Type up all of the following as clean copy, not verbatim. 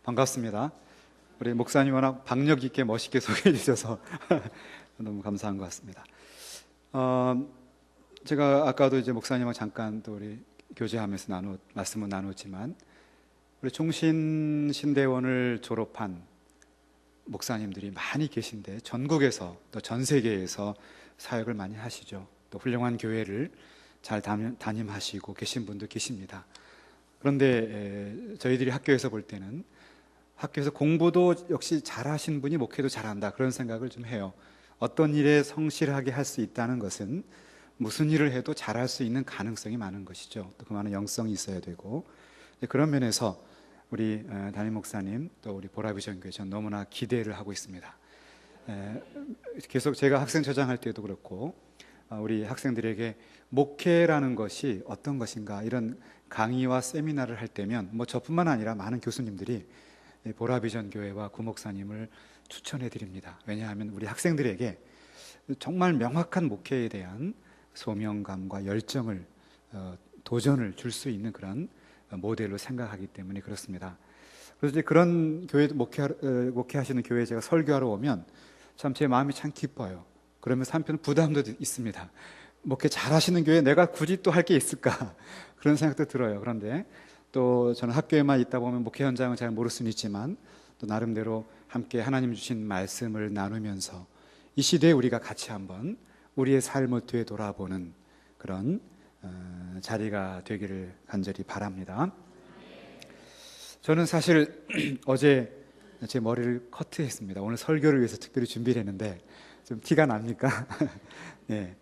반갑습니다. 우리 목사님 워낙 박력 있게 멋있게 소개해 주셔서 너무 감사한 것 같습니다. 제가 아까도 이제 목사님과 잠깐 또 우리 교제하면서 말씀을 나눴지만 우리 종신신대원을 졸업한 목사님들이 많이 계신데 전국에서 또 전 세계에서 사역을 많이 하시죠. 또 훌륭한 교회를 잘 담임하시고 계신 분도 계십니다. 그런데 저희들이 학교에서 볼 때는 학교에서 공부도 역시 잘하신 분이 목회도 잘한다, 그런 생각을 좀 해요. 어떤 일에 성실하게 할 수 있다는 것은 무슨 일을 해도 잘할 수 있는 가능성이 많은 것이죠. 또 그 많은 영성이 있어야 되고, 그런 면에서 우리 담임 목사님 또 우리 보라비전 교회 전 너무나 기대를 하고 있습니다. 계속 제가 학생처장 할 때도 그렇고 우리 학생들에게 목회라는 것이 어떤 것인가 이런 강의와 세미나를 할 때면 저뿐만 아니라 많은 교수님들이 보라비전 교회와 구 목사님을 추천해 드립니다. 왜냐하면 우리 학생들에게 정말 명확한 목회에 대한 소명감과 열정을 도전을 줄 수 있는 그런 모델로 생각하기 때문에 그렇습니다. 그래서 이제 그런 교회 목회하시는 교회에 제가 설교하러 오면 참 제 마음이 참 기뻐요. 그러면서 한편 부담도 있습니다. 목회 잘하시는 교회에 내가 굳이 또 할 게 있을까 그런 생각도 들어요. 그런데 또 저는 학교에만 있다 보면 목회 현장은 잘 모를 수는 있지만 또 나름대로 함께 하나님 주신 말씀을 나누면서 이 시대에 우리가 같이 한번 우리의 삶을 되돌아보는 그런 자리가 되기를 간절히 바랍니다. 저는 사실 어제 제 머리를 커트했습니다. 오늘 설교를 위해서 특별히 준비를 했는데 좀 티가 납니까? 네.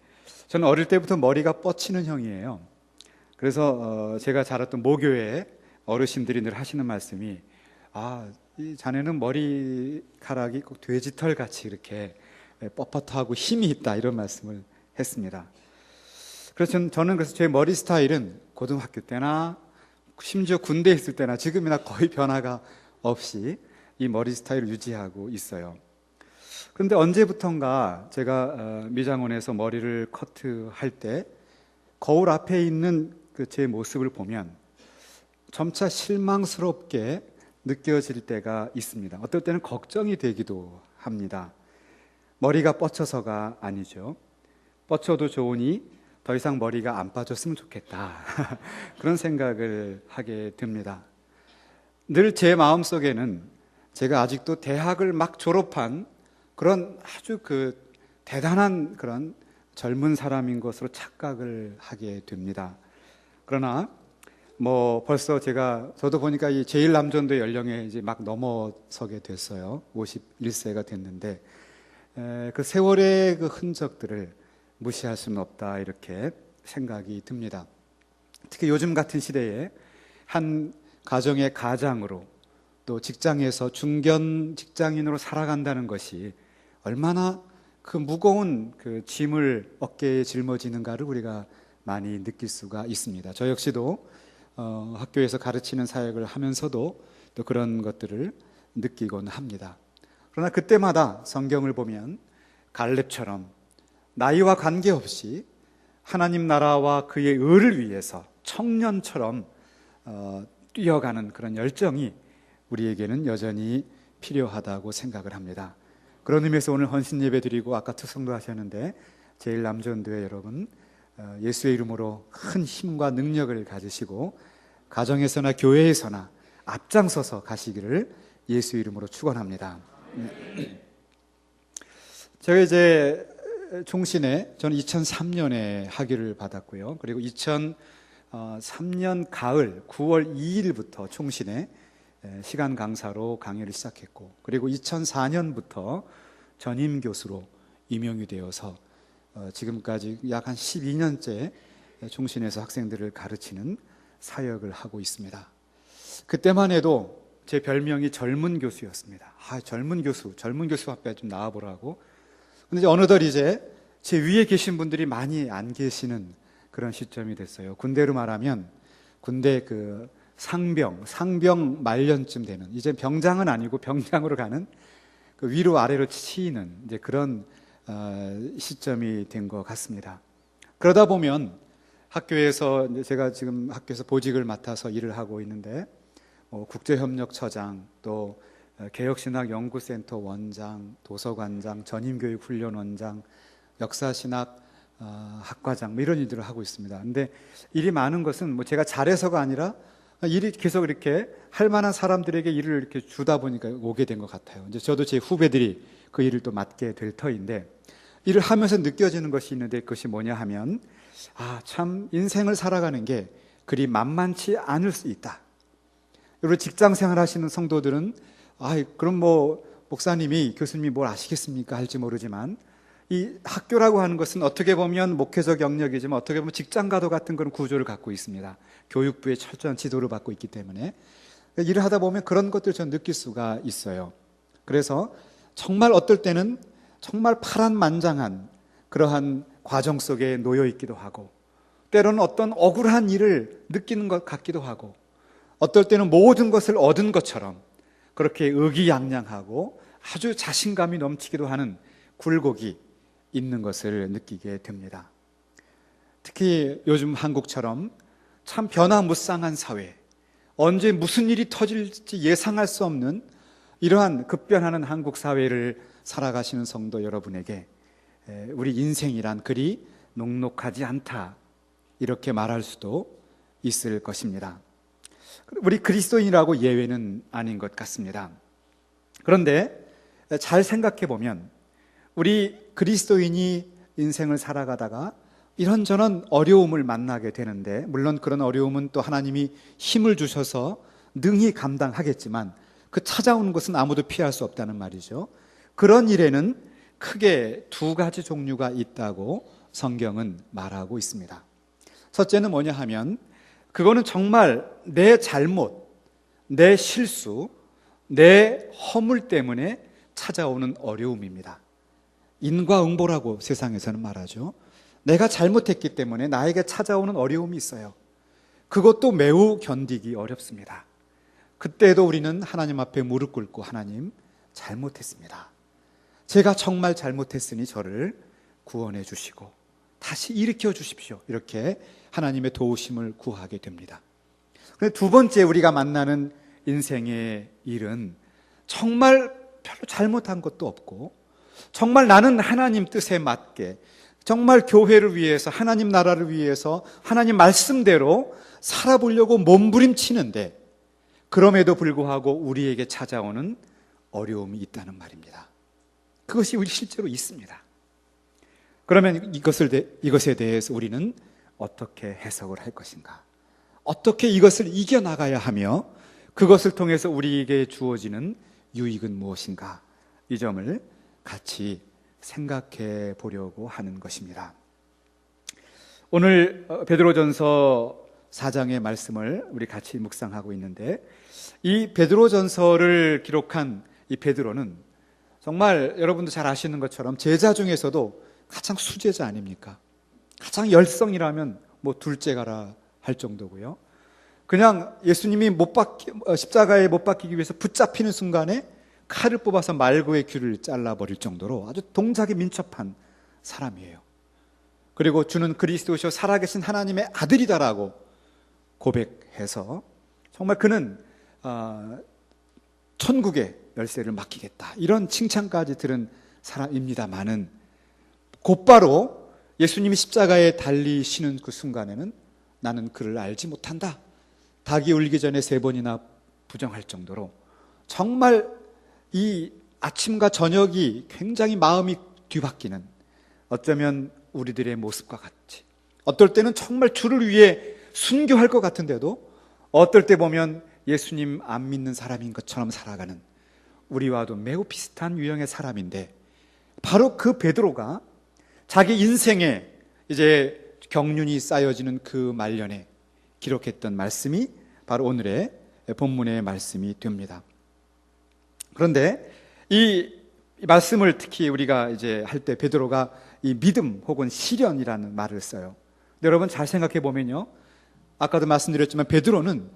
저는 어릴 때부터 머리가 뻗치는 형이에요. 그래서 제가 자랐던 모교회 어르신들이 늘 하시는 말씀이 이 자네는 머리카락이 꼭 돼지털 같이 이렇게 뻣뻣하고 힘이 있다, 이런 말씀을 했습니다. 그래서 저는 그래서 제 머리 스타일은 고등학교 때나 심지어 군대에 있을 때나 지금이나 거의 변화가 없이 이 머리 스타일을 유지하고 있어요. 그런데 언제부턴가 제가 미장원에서 머리를 커트할 때 거울 앞에 있는 그 제 모습을 보면 점차 실망스럽게 느껴질 때가 있습니다. 어떨 때는 걱정이 되기도 합니다. 머리가 뻗쳐서가 아니죠. 뻗쳐도 좋으니 더 이상 머리가 안 빠졌으면 좋겠다 그런 생각을 하게 됩니다. 늘 제 마음속에는 제가 아직도 대학을 막 졸업한 그런 아주 대단한 그런 젊은 사람인 것으로 착각을 하게 됩니다. 그러나 벌써 저도 보니까 이 제1남전도 연령에 이제 막 넘어서게 됐어요. 51세가 됐는데 그 세월의 그 흔적들을 무시할 수는 없다, 이렇게 생각이 듭니다. 특히 요즘 같은 시대에 한 가정의 가장으로 또 직장에서 중견 직장인으로 살아간다는 것이 얼마나 그 무거운 그 짐을 어깨에 짊어지는가를 우리가 많이 느낄 수가 있습니다. 저 역시도 학교에서 가르치는 사역을 하면서도 또 그런 것들을 느끼곤 합니다. 그러나 그때마다 성경을 보면 갈렙처럼 나이와 관계없이 하나님 나라와 그의 의를 위해서 청년처럼 뛰어가는 그런 열정이 우리에게는 여전히 필요하다고 생각을 합니다. 그런 의미에서 오늘 헌신 예배 드리고 아까 특성도 하셨는데 제1남전도회 여러분, 예수의 이름으로 큰 힘과 능력을 가지시고 가정에서나 교회에서나 앞장서서 가시기를 예수 이름으로 축원합니다. 제가 이제 종신에 저는 2003년에 학위를 받았고요. 그리고 2003년 가을 9월 2일부터 총신에 시간 강사로 강의를 시작했고, 그리고 2004년부터 전임 교수로 임용이 되어서 지금까지 약 한 12년째 종신에서 학생들을 가르치는 사역을 하고 있습니다. 그때만 해도 제 별명이 젊은 교수였습니다. 젊은 교수 앞에 좀 나와보라고. 근데 어느덧 이제 제 위에 계신 분들이 많이 안 계시는 그런 시점이 됐어요. 군대로 말하면 군대 상병 말년쯤 되는, 이제 병장은 아니고 병장으로 가는 위로 아래로 치이는 이제 그런 시점이 된 것 같습니다. 그러다 보면 학교에서 제가 지금 학교에서 보직을 맡아서 일을 하고 있는데 국제협력처장, 또 개혁신학연구센터 원장, 도서관장, 전임교육훈련원장, 역사신학 학과장 이런 일들을 하고 있습니다. 근데 일이 많은 것은 제가 잘해서가 아니라 일이 계속 이렇게 할 만한 사람들에게 일을 이렇게 주다 보니까 오게 된 것 같아요. 이제 저도 제 후배들이 그 일을 또 맡게 될 터인데, 일을 하면서 느껴지는 것이 있는데, 그것이 뭐냐 하면 참 인생을 살아가는 게 그리 만만치 않을 수 있다. 여러분 직장 생활 하시는 성도들은 그럼 목사님이 교수님이 뭘 아시겠습니까 할지 모르지만, 이 학교라고 하는 것은 어떻게 보면 목회적 영역이지만 어떻게 보면 직장과도 같은 그런 구조를 갖고 있습니다. 교육부의 철저한 지도를 받고 있기 때문에 일을 하다 보면 그런 것들을 저는 느낄 수가 있어요. 그래서 정말 어떨 때는 정말 파란만장한 그러한 과정 속에 놓여 있기도 하고, 때로는 어떤 억울한 일을 느끼는 것 같기도 하고, 어떨 때는 모든 것을 얻은 것처럼 그렇게 의기양양하고 아주 자신감이 넘치기도 하는 굴곡이 있는 것을 느끼게 됩니다. 특히 요즘 한국처럼 참 변화무쌍한 사회, 언제 무슨 일이 터질지 예상할 수 없는 이러한 급변하는 한국 사회를 살아가시는 성도 여러분에게 우리 인생이란 그리 녹록하지 않다, 이렇게 말할 수도 있을 것입니다. 우리 그리스도인이라고 예외는 아닌 것 같습니다. 그런데 잘 생각해 보면 우리 그리스도인이 인생을 살아가다가 이런저런 어려움을 만나게 되는데, 물론 그런 어려움은 또 하나님이 힘을 주셔서 능히 감당하겠지만 그 찾아오는 것은 아무도 피할 수 없다는 말이죠. 그런 일에는 크게 두 가지 종류가 있다고 성경은 말하고 있습니다. 첫째는 뭐냐 하면, 그거는 정말 내 잘못, 내 실수, 내 허물 때문에 찾아오는 어려움입니다. 인과응보라고 세상에서는 말하죠. 내가 잘못했기 때문에 나에게 찾아오는 어려움이 있어요. 그것도 매우 견디기 어렵습니다. 그때도 우리는 하나님 앞에 무릎 꿇고, 하나님 잘못했습니다. 제가 정말 잘못했으니 저를 구원해 주시고 다시 일으켜 주십시오. 이렇게 하나님의 도우심을 구하게 됩니다. 그런데 두 번째 우리가 만나는 인생의 일은 정말 별로 잘못한 것도 없고, 정말 나는 하나님 뜻에 맞게, 정말 교회를 위해서, 하나님 나라를 위해서 하나님 말씀대로 살아보려고 몸부림치는데, 그럼에도 불구하고 우리에게 찾아오는 어려움이 있다는 말입니다. 그것이 우리 실제로 있습니다. 그러면 이것에 대해서 우리는 어떻게 해석을 할 것인가? 어떻게 이것을 이겨나가야 하며 그것을 통해서 우리에게 주어지는 유익은 무엇인가? 이 점을 같이 생각해 보려고 하는 것입니다. 오늘 베드로전서 4장의 말씀을 우리 같이 묵상하고 있는데, 이 베드로전서를 기록한 이 베드로는 정말 여러분도 잘 아시는 것처럼 제자 중에서도 가장 수제자 아닙니까? 가장 열성이라면 둘째가라 할 정도고요. 그냥 예수님이 십자가에 못 박히기 위해서 붙잡히는 순간에 칼을 뽑아서 말고의 귀를 잘라버릴 정도로 아주 동작이 민첩한 사람이에요. 그리고 주는 그리스도시요 살아계신 하나님의 아들이다라고 고백해서 정말 그는 천국의 열쇠를 맡기겠다, 이런 칭찬까지 들은 사람입니다마는, 곧바로 예수님이 십자가에 달리시는 그 순간에는 나는 그를 알지 못한다, 닭이 울기 전에 3번이나 부정할 정도로 정말 이 아침과 저녁이 굉장히 마음이 뒤바뀌는, 어쩌면 우리들의 모습과 같이, 어떨 때는 정말 주를 위해 순교할 것 같은데도 어떨 때 보면 예수님 안 믿는 사람인 것처럼 살아가는, 우리와도 매우 비슷한 유형의 사람인데, 바로 그 베드로가 자기 인생에 이제 경륜이 쌓여지는 그 말년에 기록했던 말씀이 바로 오늘의 본문의 말씀이 됩니다. 그런데 이 말씀을 특히 우리가 이제 할 때 베드로가 이 믿음 혹은 시련이라는 말을 써요. 근데 여러분 잘 생각해 보면요, 아까도 말씀드렸지만 베드로는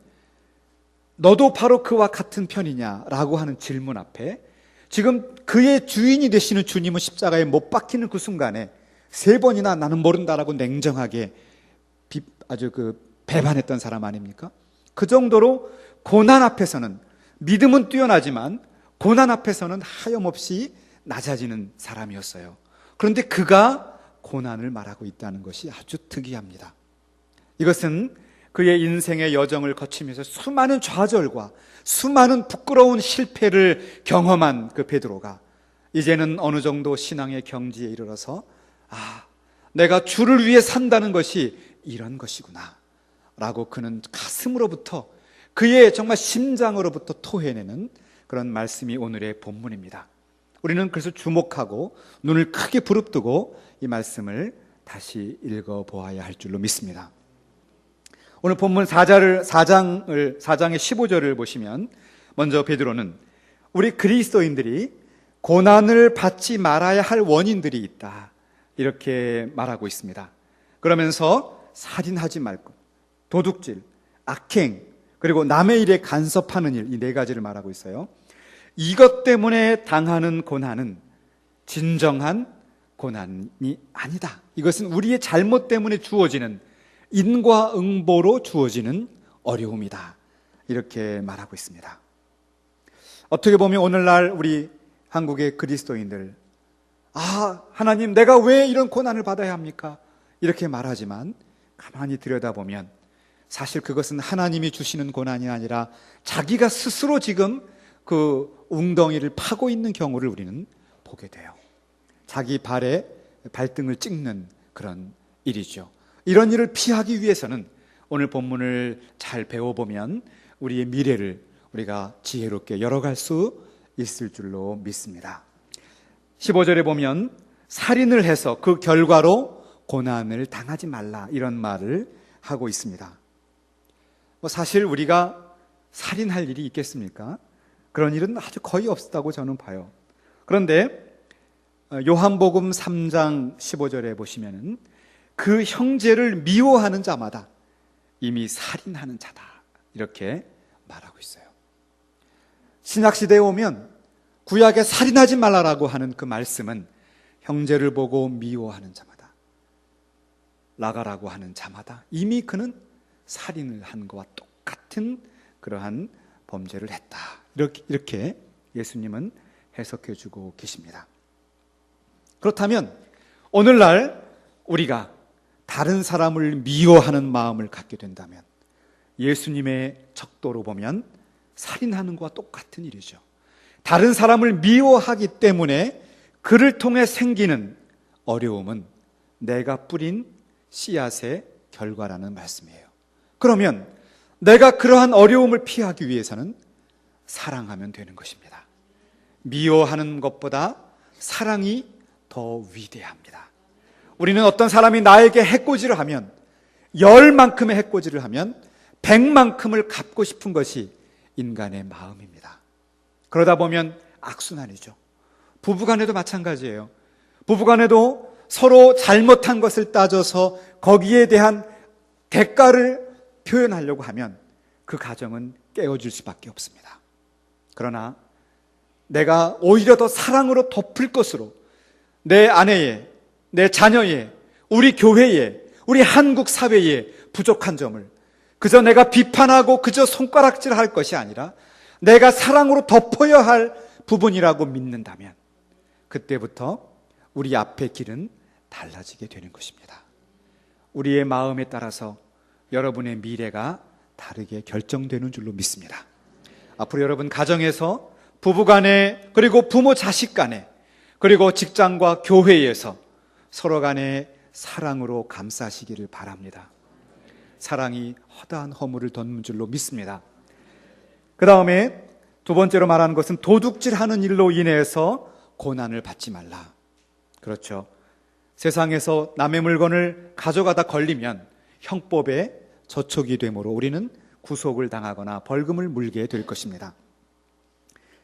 너도 바로 그와 같은 편이냐라고 하는 질문 앞에 지금 그의 주인이 되시는 주님은 십자가에 못 박히는 그 순간에 3번이나 나는 모른다라고 냉정하게 아주 배반했던 사람 아닙니까? 그 정도로 고난 앞에서는, 믿음은 뛰어나지만 고난 앞에서는 하염없이 낮아지는 사람이었어요. 그런데 그가 고난을 말하고 있다는 것이 아주 특이합니다. 이것은 그의 인생의 여정을 거치면서 수많은 좌절과 수많은 부끄러운 실패를 경험한 그 베드로가 이제는 어느 정도 신앙의 경지에 이르러서 내가 주를 위해 산다는 것이 이런 것이구나 라고 그는 가슴으로부터, 그의 정말 심장으로부터 토해내는 그런 말씀이 오늘의 본문입니다. 우리는 그래서 주목하고 눈을 크게 부릅뜨고 이 말씀을 다시 읽어보아야 할 줄로 믿습니다. 오늘 본문 4장의 15절을 보시면 먼저 베드로는 우리 그리스도인들이 고난을 받지 말아야 할 원인들이 있다, 이렇게 말하고 있습니다. 그러면서 살인하지 말 것, 도둑질, 악행, 그리고 남의 일에 간섭하는 일, 이 네 가지를 말하고 있어요. 이것 때문에 당하는 고난은 진정한 고난이 아니다. 이것은 우리의 잘못 때문에 주어지는, 인과응보로 주어지는 어려움이다, 이렇게 말하고 있습니다. 어떻게 보면 오늘날 우리 한국의 그리스도인들, 하나님, 내가 왜 이런 고난을 받아야 합니까? 이렇게 말하지만 가만히 들여다보면 사실 그것은 하나님이 주시는 고난이 아니라 자기가 스스로 지금 그 웅덩이를 파고 있는 경우를 우리는 보게 돼요. 자기 발에 발등을 찍는 그런 일이죠. 이런 일을 피하기 위해서는 오늘 본문을 잘 배워보면 우리의 미래를 우리가 지혜롭게 열어갈 수 있을 줄로 믿습니다. 15절에 보면 살인을 해서 그 결과로 고난을 당하지 말라, 이런 말을 하고 있습니다. 사실 우리가 살인할 일이 있겠습니까? 그런 일은 아주 거의 없다고 저는 봐요. 그런데 요한복음 3장 15절에 보시면은 그 형제를 미워하는 자마다 이미 살인하는 자다, 이렇게 말하고 있어요. 신약시대에 오면 구약에 살인하지 말라라고 하는 그 말씀은 형제를 보고 미워하는 자마다, 나가라고 하는 자마다 이미 그는 살인을 한 것과 똑같은 그러한 범죄를 했다, 이렇게 예수님은 해석해 주고 계십니다. 그렇다면 오늘날 우리가 다른 사람을 미워하는 마음을 갖게 된다면 예수님의 척도로 보면 살인하는 것과 똑같은 일이죠. 다른 사람을 미워하기 때문에 그를 통해 생기는 어려움은 내가 뿌린 씨앗의 결과라는 말씀이에요. 그러면 내가 그러한 어려움을 피하기 위해서는 사랑하면 되는 것입니다. 미워하는 것보다 사랑이 더 위대합니다. 우리는 어떤 사람이 나에게 해코지를 하면, 10만큼의 해코지를 하면 100만큼을 갚고 싶은 것이 인간의 마음입니다. 그러다 보면 악순환이죠. 부부간에도 마찬가지예요. 부부간에도 서로 잘못한 것을 따져서 거기에 대한 대가를 표현하려고 하면 그 가정은 깨어질 수밖에 없습니다. 그러나 내가 오히려 더 사랑으로 덮을 것으로 내 아내의, 내 자녀의, 우리 교회의, 우리 한국 사회의 부족한 점을 그저 내가 비판하고 그저 손가락질할 것이 아니라 내가 사랑으로 덮어야 할 부분이라고 믿는다면 그때부터 우리 앞의 길은 달라지게 되는 것입니다. 우리의 마음에 따라서 여러분의 미래가 다르게 결정되는 줄로 믿습니다. 앞으로 여러분 가정에서, 부부간에, 그리고 부모 자식 간에, 그리고 직장과 교회에서 서로 간에 사랑으로 감싸시기를 바랍니다. 사랑이 허다한 허물을 덮는 줄로 믿습니다. 그 다음에 두 번째로 말하는 것은 도둑질하는 일로 인해서 고난을 받지 말라. 그렇죠. 세상에서 남의 물건을 가져가다 걸리면 형법에 저촉이 되므로 우리는 구속을 당하거나 벌금을 물게 될 것입니다.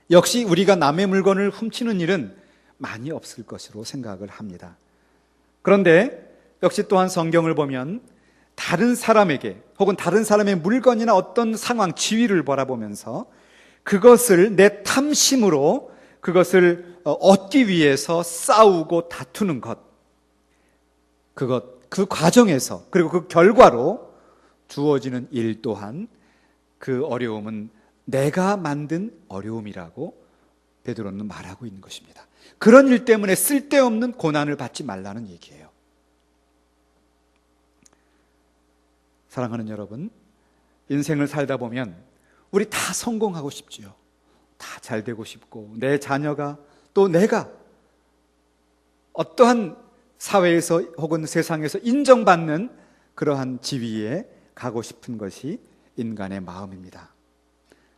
역시 우리가 남의 물건을 훔치는 일은 많이 없을 것으로 생각을 합니다. 그런데 역시 또한 성경을 보면 다른 사람에게 혹은 다른 사람의 물건이나 어떤 상황, 지위를 바라보면서 그것을 내 탐심으로 그것을 얻기 위해서 싸우고 다투는 것, 그 과정에서, 그리고 그 결과로 주어지는 일 또한 그 어려움은 내가 만든 어려움이라고 베드로는 말하고 있는 것입니다. 그런 일 때문에 쓸데없는 고난을 받지 말라는 얘기예요. 사랑하는 여러분, 인생을 살다 보면 우리 다 성공하고 싶지요. 다 잘 되고 싶고, 내 자녀가 또 내가 어떠한 사회에서 혹은 세상에서 인정받는 그러한 지위에 가고 싶은 것이 인간의 마음입니다.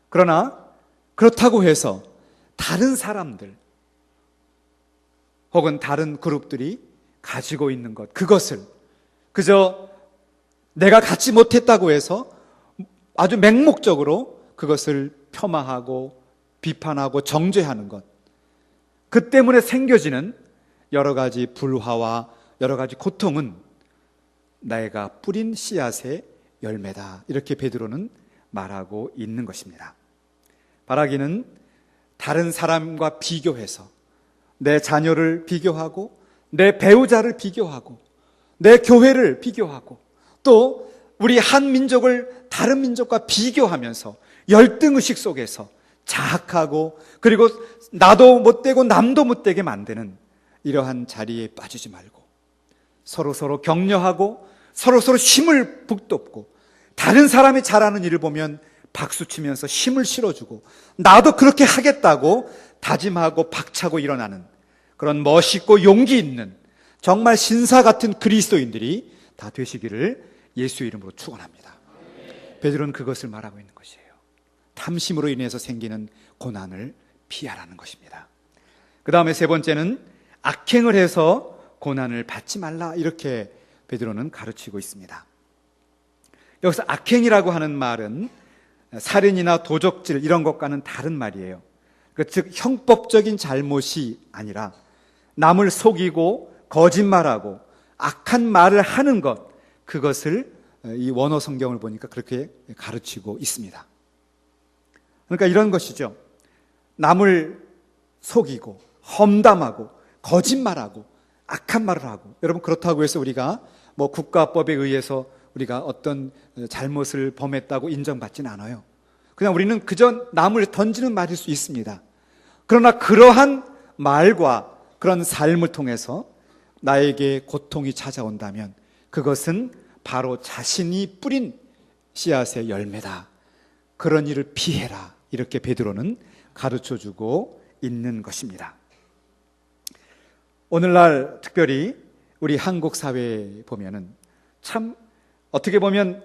그러나 그렇다고 해서 다른 사람들 혹은 다른 그룹들이 가지고 있는 것, 그것을 그저 내가 갖지 못했다고 해서 아주 맹목적으로 그것을 폄하하고 비판하고 정죄하는 것, 그 때문에 생겨지는 여러 가지 불화와 여러 가지 고통은 내가 뿌린 씨앗의 열매다, 이렇게 베드로는 말하고 있는 것입니다. 바라기는 다른 사람과 비교해서 내 자녀를 비교하고 내 배우자를 비교하고 내 교회를 비교하고 또 우리 한 민족을 다른 민족과 비교하면서 열등의식 속에서 자학하고 그리고 나도 못되고 남도 못되게 만드는 이러한 자리에 빠지지 말고 서로 격려하고 서로 힘을 북돋고 다른 사람이 잘하는 일을 보면 박수치면서 힘을 실어주고 나도 그렇게 하겠다고 다짐하고 박차고 일어나는 그런 멋있고 용기 있는 정말 신사 같은 그리스도인들이 다 되시기를 예수의 이름으로 축원합니다. 베드로는 그것을 말하고 있는 것이에요. 탐심으로 인해서 생기는 고난을 피하라는 것입니다. 그 다음에 세 번째는 악행을 해서 고난을 받지 말라, 이렇게 베드로는 가르치고 있습니다. 여기서 악행이라고 하는 말은 살인이나 도적질 이런 것과는 다른 말이에요. 즉 형법적인 잘못이 아니라 남을 속이고 거짓말하고 악한 말을 하는 것, 그것을 이 원어 성경을 보니까 그렇게 가르치고 있습니다. 그러니까 이런 것이죠. 남을 속이고 험담하고 거짓말하고 악한 말을 하고, 여러분 그렇다고 해서 우리가 국가법에 의해서 우리가 어떤 잘못을 범했다고 인정받지는 않아요. 그냥 우리는 그저 남을 던지는 말일 수 있습니다. 그러나 그러한 말과 그런 삶을 통해서 나에게 고통이 찾아온다면 그것은 바로 자신이 뿌린 씨앗의 열매다. 그런 일을 피해라, 이렇게 베드로는 가르쳐주고 있는 것입니다. 오늘날 특별히 우리 한국 사회에 보면은 참 어떻게 보면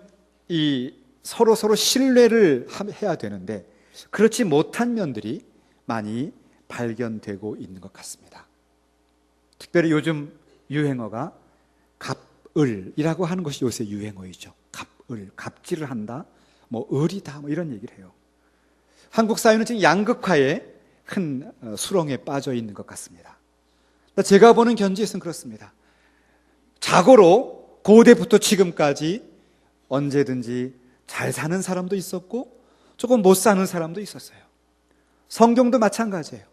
이 서로 신뢰를 해야 되는데 그렇지 못한 면들이 많이 발견되고 있는 것 같습니다. 특별히 요즘 유행어가 갑을이라고 하는 것이 요새 유행어이죠. 갑을, 갑질을 한다, 을이다, 이런 얘기를 해요. 한국 사회는 지금 양극화의 큰 수렁에 빠져 있는 것 같습니다. 제가 보는 견지에서는 그렇습니다. 자고로 고대부터 지금까지 언제든지 잘 사는 사람도 있었고 조금 못 사는 사람도 있었어요. 성경도 마찬가지예요.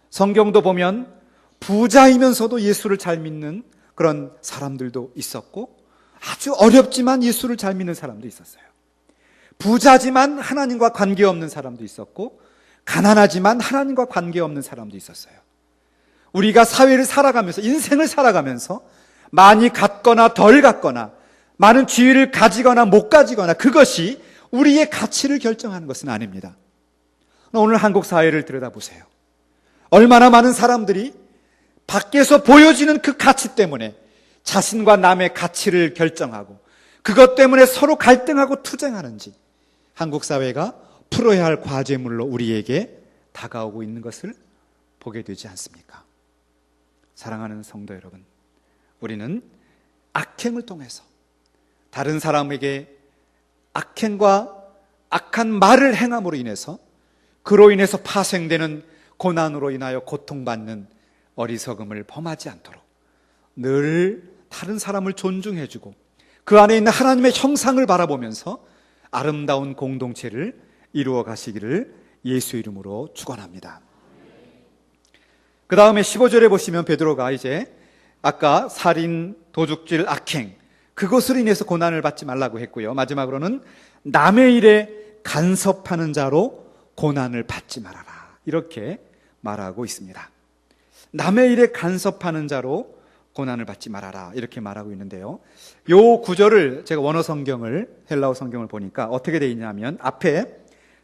성경도 보면 부자이면서도 예수를 잘 믿는 그런 사람들도 있었고 아주 어렵지만 예수를 잘 믿는 사람도 있었어요. 부자지만 하나님과 관계없는 사람도 있었고 가난하지만 하나님과 관계없는 사람도 있었어요. 우리가 사회를 살아가면서, 인생을 살아가면서 많이 갖거나 덜 갖거나 많은 지위를 가지거나 못 가지거나 그것이 우리의 가치를 결정하는 것은 아닙니다. 오늘 한국 사회를 들여다보세요. 얼마나 많은 사람들이 밖에서 보여지는 그 가치 때문에 자신과 남의 가치를 결정하고 그것 때문에 서로 갈등하고 투쟁하는지 한국 사회가 풀어야 할 과제물로 우리에게 다가오고 있는 것을 보게 되지 않습니까? 사랑하는 성도 여러분, 우리는 악행을 통해서 다른 사람에게 악행과 악한 말을 행함으로 인해서 그로 인해서 파생되는 고난으로 인하여 고통받는 어리석음을 범하지 않도록 늘 다른 사람을 존중해주고 그 안에 있는 하나님의 형상을 바라보면서 아름다운 공동체를 이루어 가시기를 예수 이름으로 축원합니다. 그 다음에 15절에 보시면 베드로가 이제 아까 살인, 도둑질, 악행, 그것으로 인해서 고난을 받지 말라고 했고요. 마지막으로는 남의 일에 간섭하는 자로 고난을 받지 말아라. 이렇게 말하고 있습니다. 남의 일에 간섭하는 자로 고난을 받지 말아라. 이렇게 말하고 있는데요. 요 구절을 제가 원어 성경을, 헬라어 성경을 보니까 어떻게 되어 있냐면 앞에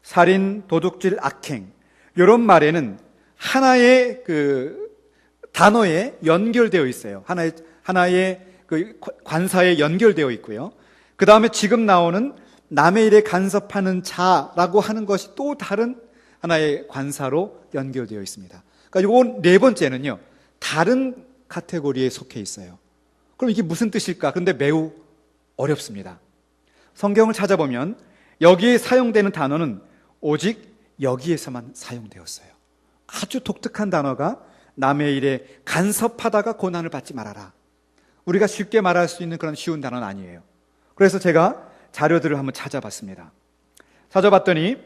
살인, 도둑질, 악행 이런 말에는 하나의 그 단어에 연결되어 있어요. 하나의 그 관사에 연결되어 있고요. 그 다음에 지금 나오는 남의 일에 간섭하는 자라고 하는 것이 또 다른 하나의 관사로 연결되어 있습니다. 그러니까 요 네 번째는요, 다른 카테고리에 속해 있어요. 그럼 이게 무슨 뜻일까? 그런데 매우 어렵습니다. 성경을 찾아보면 여기에 사용되는 단어는 오직 여기에서만 사용되었어요. 아주 독특한 단어가 남의 일에 간섭하다가 고난을 받지 말아라. 우리가 쉽게 말할 수 있는 그런 쉬운 단어는 아니에요. 그래서 제가 자료들을 한번 찾아봤습니다. 찾아봤더니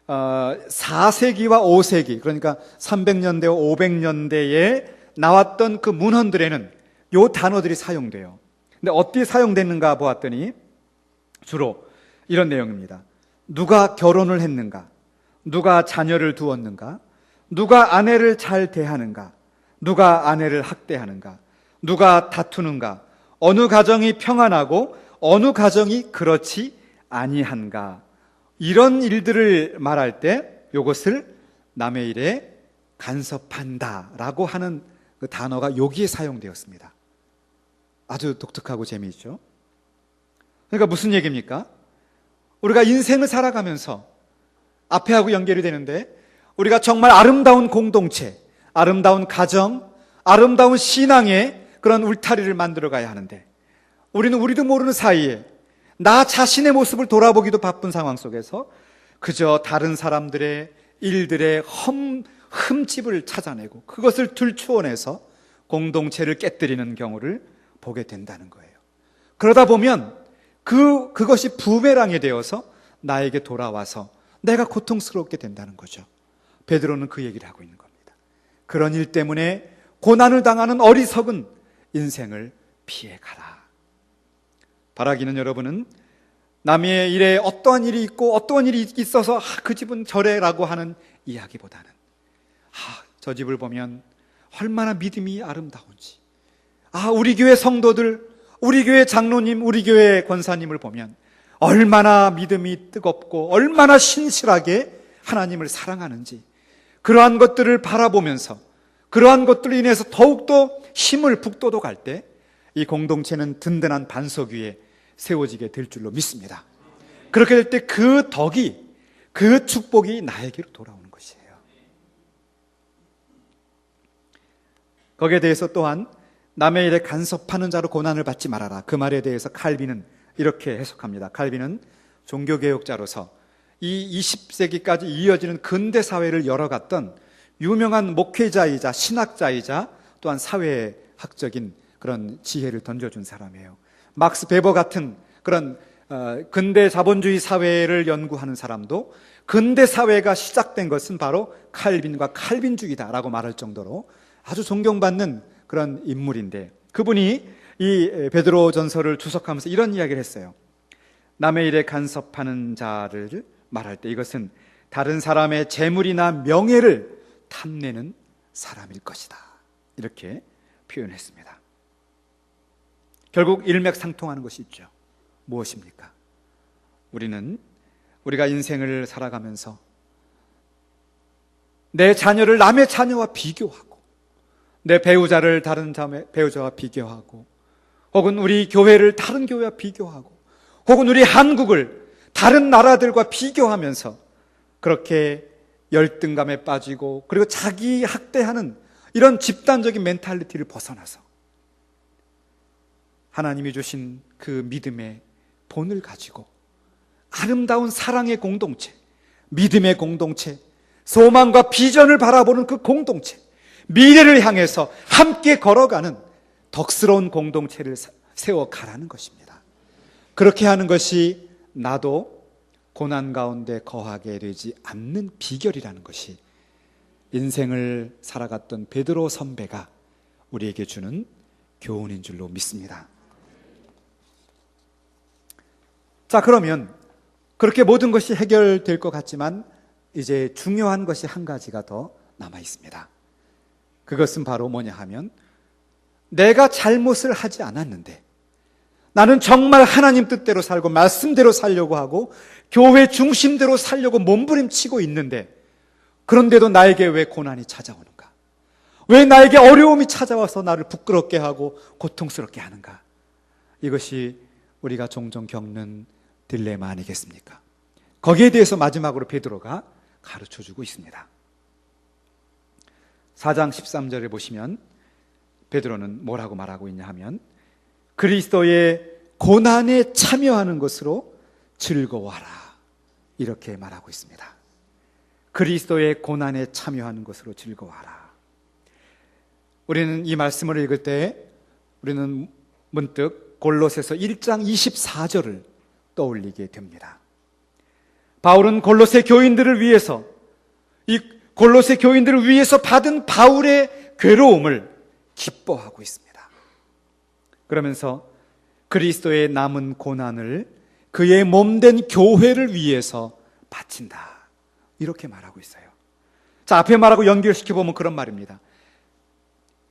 4세기와 5세기, 그러니까 300년대와 500년대에 나왔던 그 문헌들에는 이 단어들이 사용돼요. 근데 어떻게 사용됐는가 보았더니 주로 이런 내용입니다. 누가 결혼을 했는가? 누가 자녀를 두었는가? 누가 아내를 잘 대하는가? 누가 아내를 학대하는가? 누가 다투는가? 어느 가정이 평안하고 어느 가정이 그렇지 아니한가? 이런 일들을 말할 때 이것을 남의 일에 간섭한다라고 하는 그 단어가 여기에 사용되었습니다. 아주 독특하고 재미있죠? 그러니까 무슨 얘기입니까? 우리가 인생을 살아가면서 앞에하고 연결이 되는데 우리가 정말 아름다운 공동체, 아름다운 가정, 아름다운 신앙의 그런 울타리를 만들어 가야 하는데 우리는 우리도 모르는 사이에 나 자신의 모습을 돌아보기도 바쁜 상황 속에서 그저 다른 사람들의 일들의 흠집을 찾아내고 그것을 들추어내서 공동체를 깨뜨리는 경우를 보게 된다는 거예요. 그러다 보면 그것이 부메랑이 되어서 나에게 돌아와서 내가 고통스럽게 된다는 거죠. 베드로는 그 얘기를 하고 있는 겁니다. 그런 일 때문에 고난을 당하는 어리석은 인생을 피해가라. 바라기는 여러분은 남의 일에 어떠한 일이 있고 어떠한 일이 있어서 그 집은 저래라고 하는 이야기보다는 저 집을 보면 얼마나 믿음이 아름다운지, 우리 교회 성도들, 우리 교회 장로님, 우리 교회 권사님을 보면 얼마나 믿음이 뜨겁고 얼마나 신실하게 하나님을 사랑하는지, 그러한 것들을 바라보면서 그러한 것들로 인해서 더욱더 힘을 북돋아갈 때 이 공동체는 든든한 반석 위에 세워지게 될 줄로 믿습니다. 그렇게 될 때 그 덕이, 그 축복이 나에게로 돌아오는 것이에요. 거기에 대해서 또한 남의 일에 간섭하는 자로 고난을 받지 말아라. 그 말에 대해서 칼빈은 이렇게 해석합니다. 칼빈은 종교개혁자로서 이 20세기까지 이어지는 근대 사회를 열어갔던 유명한 목회자이자 신학자이자 또한 사회학적인 그런 지혜를 던져준 사람이에요. 막스 베버 같은 그런 근대 자본주의 사회를 연구하는 사람도 근대 사회가 시작된 것은 바로 칼빈과 칼빈주의다라고 말할 정도로 아주 존경받는 그런 인물인데, 그분이 이 베드로 전서를 주석하면서 이런 이야기를 했어요. 남의 일에 간섭하는 자를 말할 때 이것은 다른 사람의 재물이나 명예를 탐내는 사람일 것이다, 이렇게 표현했습니다. 결국 일맥상통하는 것이 있죠. 무엇입니까? 우리가 인생을 살아가면서 내 자녀를 남의 자녀와 비교하고, 내 배우자를 다른 배우자와 비교하고, 혹은 우리 교회를 다른 교회와 비교하고, 혹은 우리 한국을 다른 나라들과 비교하면서 그렇게 열등감에 빠지고, 그리고 자기 학대하는 이런 집단적인 멘탈리티를 벗어나서 하나님이 주신 그 믿음의 본을 가지고 아름다운 사랑의 공동체, 믿음의 공동체, 소망과 비전을 바라보는 그 공동체, 미래를 향해서 함께 걸어가는 덕스러운 공동체를 세워가라는 것입니다. 그렇게 하는 것이 나도 고난 가운데 거하게 되지 않는 비결이라는 것이 인생을 살아갔던 베드로 선배가 우리에게 주는 교훈인 줄로 믿습니다. 자, 그러면 그렇게 모든 것이 해결될 것 같지만 이제 중요한 것이 한 가지가 더 남아 있습니다. 그것은 바로 뭐냐 하면, 내가 잘못을 하지 않았는데 나는 정말 하나님 뜻대로 살고 말씀대로 살려고 하고 교회 중심대로 살려고 몸부림치고 있는데, 그런데도 나에게 왜 고난이 찾아오는가? 왜 나에게 어려움이 찾아와서 나를 부끄럽게 하고 고통스럽게 하는가? 이것이 우리가 종종 겪는 딜레마 아니겠습니까? 거기에 대해서 마지막으로 베드로가 가르쳐주고 있습니다. 4장 13절에 보시면 베드로는 뭐라고 말하고 있냐 하면, 그리스도의 고난에 참여하는 것으로 즐거워하라, 이렇게 말하고 있습니다. 그리스도의 고난에 참여하는 것으로 즐거워하라. 우리는 이 말씀을 읽을 때 우리는 문득 골로새서 1장 24절을 떠올리게 됩니다. 바울은 골로새 교인들을 위해서, 이 골로새 교인들을 위해서 받은 바울의 괴로움을 기뻐하고 있습니다. 그러면서 그리스도의 남은 고난을 그의 몸된 교회를 위해서 바친다, 이렇게 말하고 있어요. 자, 앞에 말하고 연결시켜보면 그런 말입니다.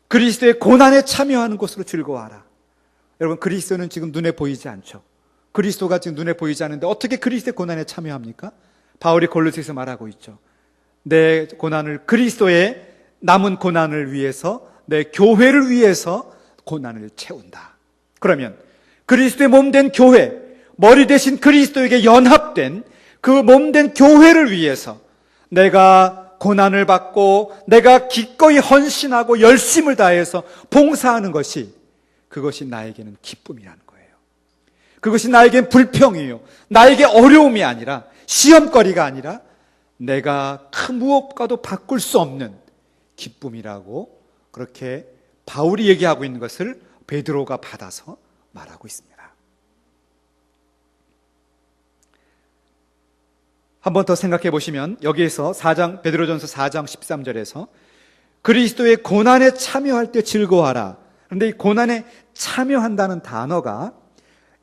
그리스도의 고난에 참여하는 것으로 즐거워하라. 여러분, 그리스도는 지금 눈에 보이지 않죠. 그리스도가 지금 눈에 보이지 않는데 어떻게 그리스도의 고난에 참여합니까? 바울이 골로새에서 말하고 있죠. 내 고난을, 그리스도의 남은 고난을 위해서, 내 교회를 위해서 고난을 채운다. 그러면 그리스도의 몸된 교회, 머리 대신 그리스도에게 연합된 그 몸된 교회를 위해서 내가 고난을 받고 내가 기꺼이 헌신하고 열심을 다해서 봉사하는 것이, 그것이 나에게는 기쁨이라는 거예요. 그것이 나에겐 불평이요, 나에게 어려움이 아니라, 시험거리가 아니라 내가 그 무엇과도 바꿀 수 없는 기쁨이라고, 그렇게 바울이 얘기하고 있는 것을 베드로가 받아서 말하고 있습니다. 한 번 더 생각해 보시면 여기에서 베드로전서 4장 13절에서 그리스도의 고난에 참여할 때 즐거워하라. 그런데 이 고난에 참여한다는 단어가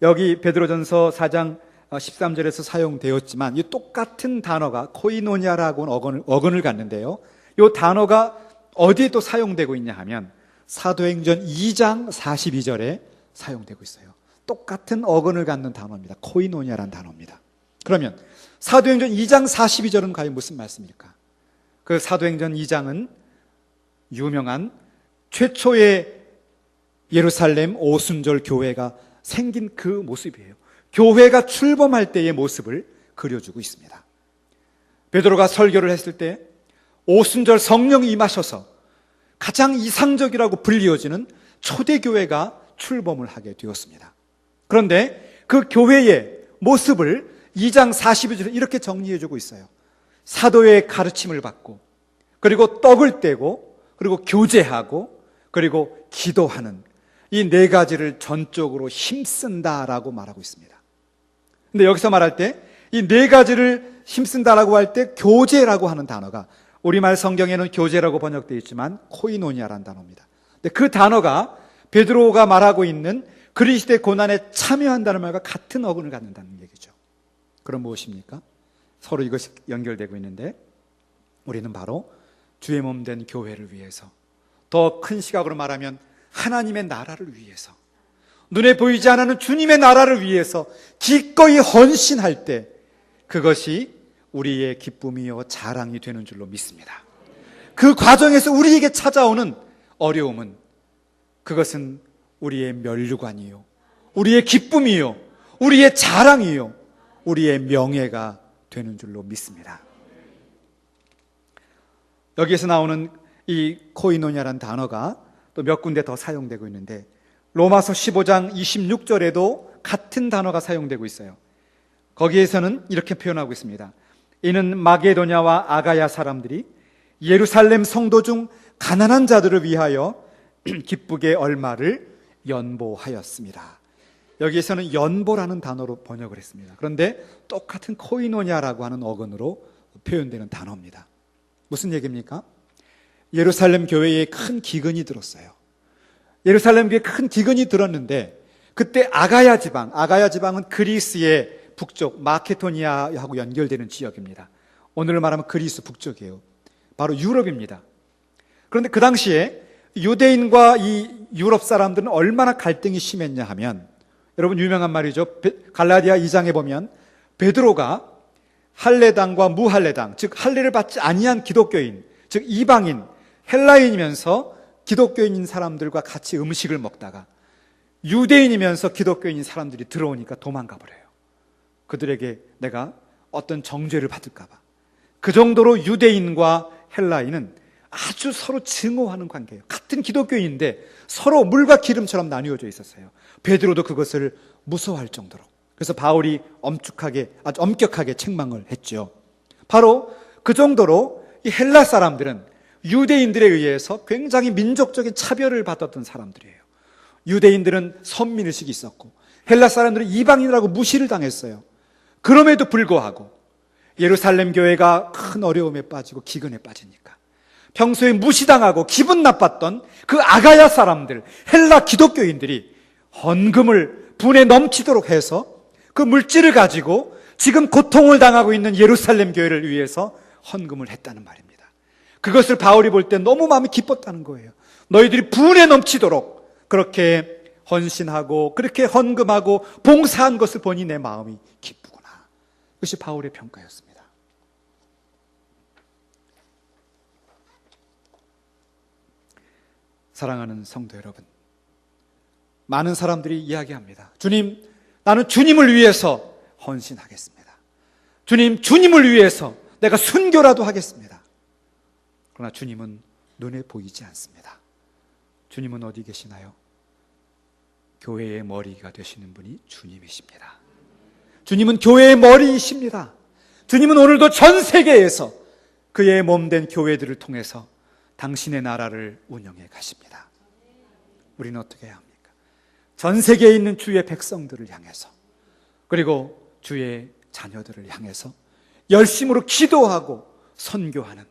여기 베드로전서 4장 13절에서 사용되었지만, 이 똑같은 단어가 코이노니아라고는 어근을 갖는데요, 이 단어가 어디에 또 사용되고 있냐 하면 사도행전 2장 42절에 사용되고 있어요. 똑같은 어근을 갖는 단어입니다. 코이노니아라는 단어입니다. 그러면 사도행전 2장 42절은 과연 무슨 말씀일까? 그 사도행전 2장은 유명한 최초의 예루살렘 오순절 교회가 생긴 그 모습이에요. 교회가 출범할 때의 모습을 그려주고 있습니다. 베드로가 설교를 했을 때 오순절 성령이 임하셔서 가장 이상적이라고 불리워지는 초대교회가 출범을 하게 되었습니다. 그런데 그 교회의 모습을 2장 42절에 이렇게 정리해주고 있어요. 사도의 가르침을 받고, 그리고 떡을 떼고, 그리고 교제하고, 그리고 기도하는 이 네 가지를 전적으로 힘쓴다라고 말하고 있습니다. 근데 여기서 말할 때 이 네 가지를 힘쓴다라고 할 때 교제라고 하는 단어가, 우리말 성경에는 교제라고 번역되어 있지만 코이노니아라는 단어입니다. 근데 그 단어가 베드로가 말하고 있는 그리스도의 고난에 참여한다는 말과 같은 어근을 갖는다는 얘기죠. 그럼 무엇입니까? 서로 이것이 연결되고 있는데, 우리는 바로 주의 몸 된 교회를 위해서, 더 큰 시각으로 말하면 하나님의 나라를 위해서, 눈에 보이지 않는 주님의 나라를 위해서 기꺼이 헌신할 때, 그것이 우리의 기쁨이요 자랑이 되는 줄로 믿습니다. 그 과정에서 우리에게 찾아오는 어려움은, 그것은 우리의 면류관이요, 우리의 기쁨이요, 우리의 자랑이요, 우리의 명예가 되는 줄로 믿습니다. 여기에서 나오는 이 코이노니아라는 단어가 또 몇 군데 더 사용되고 있는데, 로마서 15장 26절에도 같은 단어가 사용되고 있어요. 거기에서는 이렇게 표현하고 있습니다. 이는 마게도냐와 아가야 사람들이 예루살렘 성도 중 가난한 자들을 위하여 기쁘게 얼마를 연보하였습니다. 여기에서는 연보라는 단어로 번역을 했습니다. 그런데 똑같은 코이노니아라고 하는 어근으로 표현되는 단어입니다. 무슨 얘기입니까? 예루살렘 교회에 큰 기근이 들었어요. 예루살렘 교회에 큰 기근이 들었는데, 그때 아가야 지방은 그리스의 북쪽 마케도니아하고 연결되는 지역입니다. 오늘 말하면 그리스 북쪽이에요. 바로 유럽입니다. 그런데 그 당시에 유대인과 이 유럽 사람들은 얼마나 갈등이 심했냐 하면, 여러분 유명한 말이죠. 갈라디아 2장에 보면 베드로가 할례당과 무할례당, 즉 할례를 받지 아니한 기독교인, 즉 이방인, 헬라인이면서 기독교인인 사람들과 같이 음식을 먹다가 유대인이면서 기독교인인 사람들이 들어오니까 도망가 버려요. 그들에게 내가 어떤 정죄를 받을까 봐. 그 정도로 유대인과 헬라인은 아주 서로 증오하는 관계예요. 같은 기독교인인데 서로 물과 기름처럼 나뉘어져 있었어요. 베드로도 그것을 무서워할 정도로. 그래서 바울이 아주 엄격하게 책망을 했죠. 바로 그 정도로 이 헬라 사람들은 유대인들에 의해서 굉장히 민족적인 차별을 받았던 사람들이에요. 유대인들은 선민의식이 있었고 헬라 사람들은 이방인이라고 무시를 당했어요. 그럼에도 불구하고 예루살렘 교회가 큰 어려움에 빠지고 기근에 빠지니까 평소에 무시당하고 기분 나빴던 그 아가야 사람들, 헬라 기독교인들이 헌금을 분에 넘치도록 해서 그 물질을 가지고 지금 고통을 당하고 있는 예루살렘 교회를 위해서 헌금을 했다는 말입니다. 그것을 바울이 볼 때 너무 마음이 기뻤다는 거예요. 너희들이 분에 넘치도록 그렇게 헌신하고 그렇게 헌금하고 봉사한 것을 보니 내 마음이 기쁘구나. 그것이 바울의 평가였습니다. 사랑하는 성도 여러분, 많은 사람들이 이야기합니다. 주님, 나는 주님을 위해서 헌신하겠습니다. 주님, 주님을 위해서 내가 순교라도 하겠습니다. 그러나 주님은 눈에 보이지 않습니다. 주님은 어디 계시나요? 교회의 머리가 되시는 분이 주님이십니다. 주님은 교회의 머리이십니다. 주님은 오늘도 전 세계에서 그의 몸된 교회들을 통해서 당신의 나라를 운영해 가십니다. 우리는 어떻게 해야 합니까? 전 세계에 있는 주의 백성들을 향해서, 그리고 주의 자녀들을 향해서 열심으로 기도하고 선교하는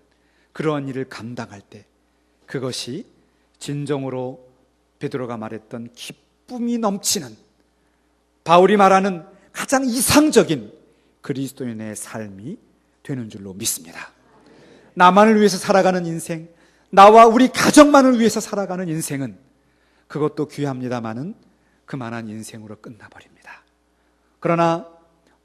그러한 일을 감당할 때, 그것이 진정으로 베드로가 말했던 기쁨이 넘치는, 바울이 말하는 가장 이상적인 그리스도인의 삶이 되는 줄로 믿습니다. 나만을 위해서 살아가는 인생, 나와 우리 가정만을 위해서 살아가는 인생은 그것도 귀합니다마는 그만한 인생으로 끝나버립니다. 그러나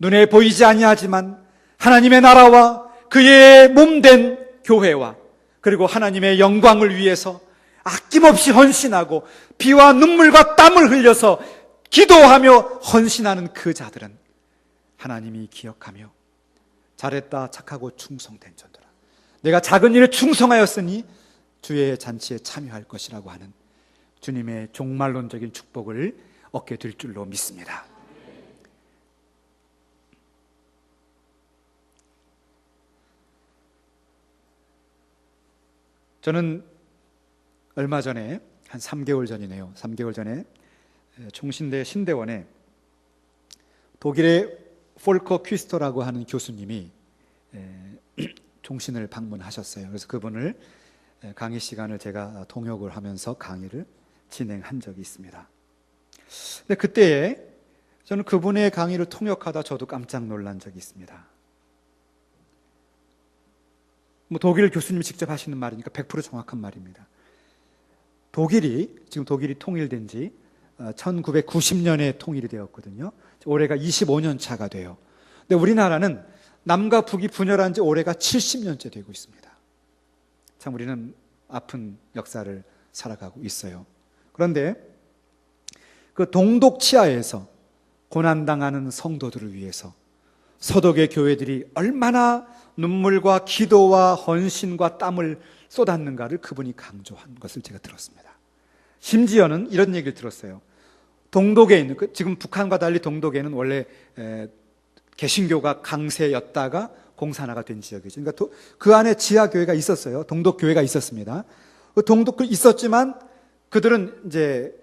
눈에 보이지 아니하지만 하나님의 나라와 그의 몸된 교회와 그리고 하나님의 영광을 위해서 아낌없이 헌신하고 피와 눈물과 땀을 흘려서 기도하며 헌신하는 그 자들은 하나님이 기억하며 잘했다, 착하고 충성된 자들아, 내가 작은 일에 충성하였으니 주의 잔치에 참여할 것이라고 하는 주님의 종말론적인 축복을 얻게 될 줄로 믿습니다. 저는 얼마 전에, 한 3개월 전이네요. 3개월 전에 총신대 신대원에 독일의 폴커 퀴스터라고 하는 교수님이 종신을 방문하셨어요. 그래서 그분을 강의 시간을 제가 통역을 하면서 강의를 진행한 적이 있습니다. 근데 그때에 저는 그분의 강의를 통역하다 저도 깜짝 놀란 적이 있습니다. 독일 교수님이 직접 하시는 말이니까 100% 정확한 말입니다. 지금 독일이 통일된 지 1990년에 통일이 되었거든요. 올해가 25년 차가 돼요. 근데 우리나라는 남과 북이 분열한 지 올해가 70년째 되고 있습니다. 참 우리는 아픈 역사를 살아가고 있어요. 그런데 그 동독 치하에서 고난당하는 성도들을 위해서 서독의 교회들이 얼마나 눈물과 기도와 헌신과 땀을 쏟았는가를 그분이 강조한 것을 제가 들었습니다. 심지어는 이런 얘기를 들었어요. 동독에 있는, 지금 북한과 달리 동독에는 원래 개신교가 강세였다가 공산화가 된 지역이죠. 그러니까 그 안에 지하교회가 있었어요. 동독교회가 있었습니다. 동독 있었지만 그들은 이제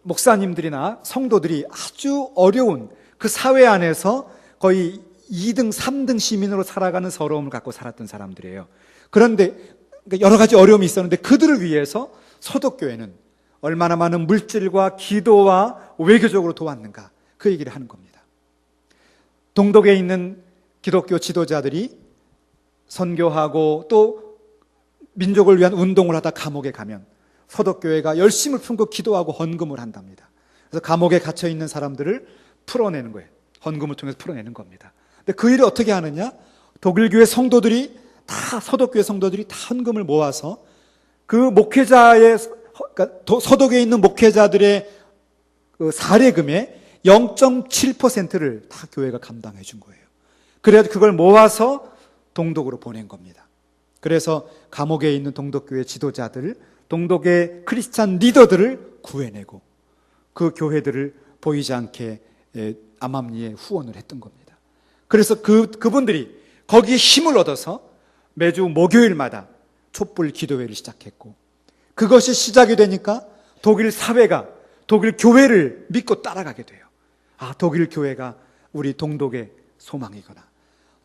목사님들이나 성도들이 아주 어려운 그 사회 안에서 거의 2등, 3등 시민으로 살아가는 서러움을 갖고 살았던 사람들이에요. 그런데 여러 가지 어려움이 있었는데 그들을 위해서 서독교회는 얼마나 많은 물질과 기도와 외교적으로 도왔는가, 그 얘기를 하는 겁니다. 동독에 있는 기독교 지도자들이 선교하고 또 민족을 위한 운동을 하다 감옥에 가면 서독교회가 열심을 품고 기도하고 헌금을 한답니다. 그래서 감옥에 갇혀 있는 사람들을 풀어내는 거예요. 헌금을 통해서 풀어내는 겁니다. 근데 그 일을 어떻게 하느냐? 독일교회 성도들이 다, 서독교회 성도들이 다 헌금을 모아서 그 목회자의, 그러니까 서독에 있는 목회자들의 그 사례금의 0.7%를 다 교회가 감당해 준 거예요. 그래서 그걸 모아서 동독으로 보낸 겁니다. 그래서 감옥에 있는 동독교회 지도자들, 동독의 크리스찬 리더들을 구해내고 그 교회들을 보이지 않게 암암리에 후원을 했던 겁니다. 그래서 그분들이 거기에 힘을 얻어서 매주 목요일마다 촛불 기도회를 시작했고, 그것이 시작이 되니까 독일 사회가 독일 교회를 믿고 따라가게 돼요. 아, 독일 교회가 우리 동독의 소망이구나.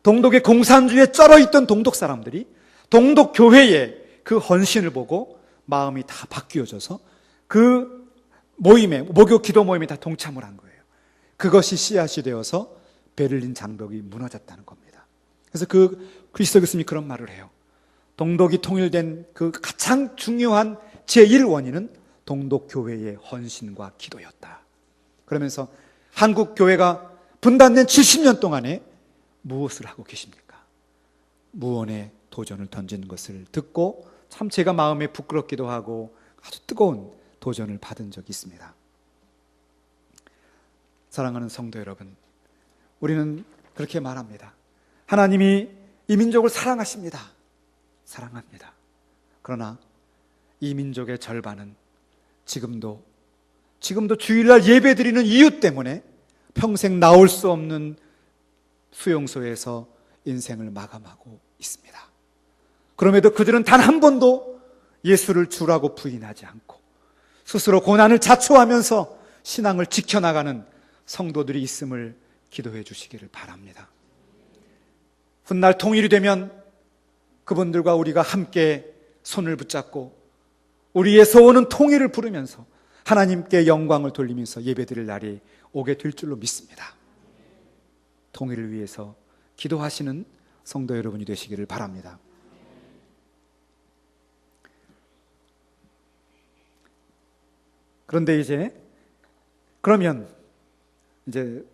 동독의 공산주의에 쩔어있던 동독 사람들이 동독 교회의 그 헌신을 보고 마음이 다 바뀌어져서 그 모임에, 목요 기도 모임에 다 동참을 한 거예요. 그것이 씨앗이 되어서 베를린 장벽이 무너졌다는 겁니다. 그래서 그 그리스도 교수님이 그런 말을 해요. 동독이 통일된 그 가장 중요한 제1원인은 동독 교회의 헌신과 기도였다. 그러면서 한국 교회가 분단된 70년 동안에 무엇을 하고 계십니까? 무언의 도전을 던지는 것을 듣고 참 제가 마음에 부끄럽기도 하고 아주 뜨거운 도전을 받은 적이 있습니다. 사랑하는 성도 여러분, 우리는 그렇게 말합니다. 하나님이 이 민족을 사랑하십니다. 사랑합니다. 그러나 이 민족의 절반은 지금도 주일날 예배드리는 이유 때문에 평생 나올 수 없는 수용소에서 인생을 마감하고 있습니다. 그럼에도 그들은 단 한 번도 예수를 주라고 부인하지 않고 스스로 고난을 자초하면서 신앙을 지켜나가는 성도들이 있음을 기도해 주시기를 바랍니다. 훗날 통일이 되면 그분들과 우리가 함께 손을 붙잡고 우리의 소원은 통일을 부르면서 하나님께 영광을 돌리면서 예배드릴 날이 오게 될 줄로 믿습니다. 통일을 위해서 기도하시는 성도 여러분이 되시기를 바랍니다. 그런데 그러면